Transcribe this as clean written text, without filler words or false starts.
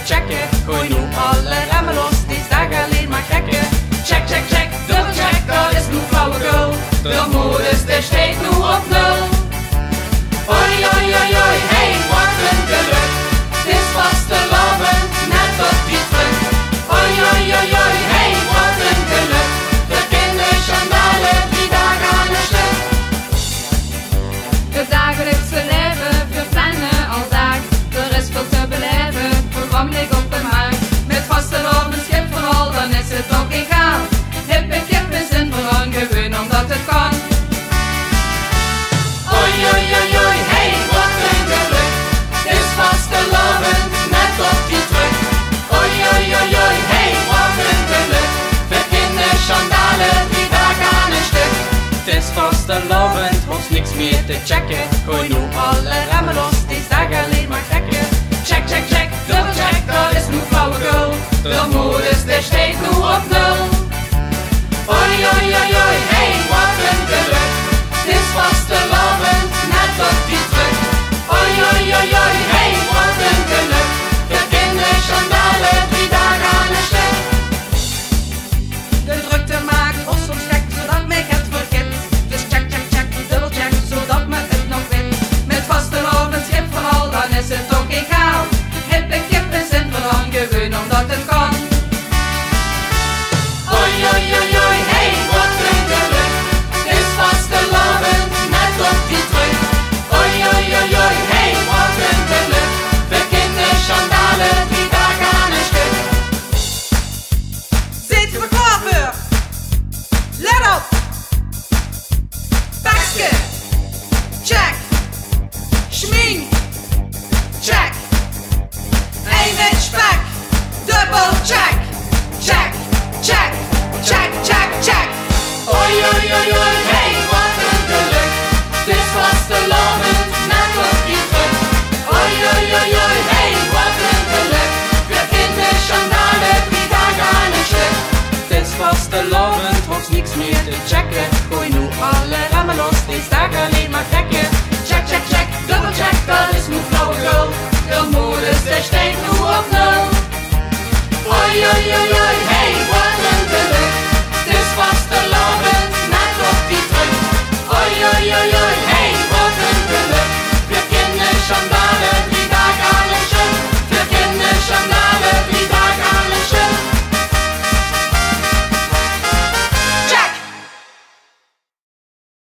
checken. Gooi nu alle remmen los, die is daar alleen maar gekken. Check, check, check, dubbel check, dat is nu flauwekul. De modus, die steekt nu op nul. Oi, oi, oi, oi, hey, wat een geluk. Dit was te lovend, net op die druk. Oi, oi, oi, oi, hey, wat een geluk. De kinderchandalen, die dagen aan de stuk. Het dagelijkse leven, we plannen al dag. Er is veel te beleven, programma ligt op de markt. Met vaste op een schip vooral, dan is het ook egaal. Hip en kip is in verlang, gewoon omdat het kan. Oi, oi, oi, oi, hey, wat een geluk. Is vastelovend, net op die druk. Oi, oi, oi, oi, hey, wat een geluk. We kinderchandalen, die dagen aan een stuk. Het is vastelovend, ons niks meer te checken. Gooi nu alle remmen los, die is daar alleen maar gekken. Check, check, check, dubbel check, dat is nu flauwekul. De modus, die steekt nu op nul. Oi, oi, oi, oi, hey, wat een geluk. Het is vastelovend, net op die druk. Oi, oi, oi, oi, hey, wat een geluk. De kinderchandalen, die dagen aan de stuk. De drukte maakt ons soms gek, zodat mij het vergeet. Dus check, check, check, dubbel check, zodat me het nog weet. Met vastelovend schip vooral, dan is het ook egaal. Hip en kip is in verlang, gewoon omdat het kan. Oi, oi, oi, oi, hey, wat een geluk. Is vastelovend, net op die druk. Oi, oi, oi, oi, hey, wat een geluk. De kinderchandalen, die dagen aan een stuk. Zit je er klaar voor? Let op! Bakske! Check! Schmink! Check! Eén met spek! Dubbel check! Check! Check! Check! Check! Check! Oi, oi, oi, oi, hey, wat een geluk. Dit was te lovend, net op die druk. Oi, oi, oi, oi, hey, wat een geluk. We kinderchandalen, die dagen aan een stuk. Dit was te lovend.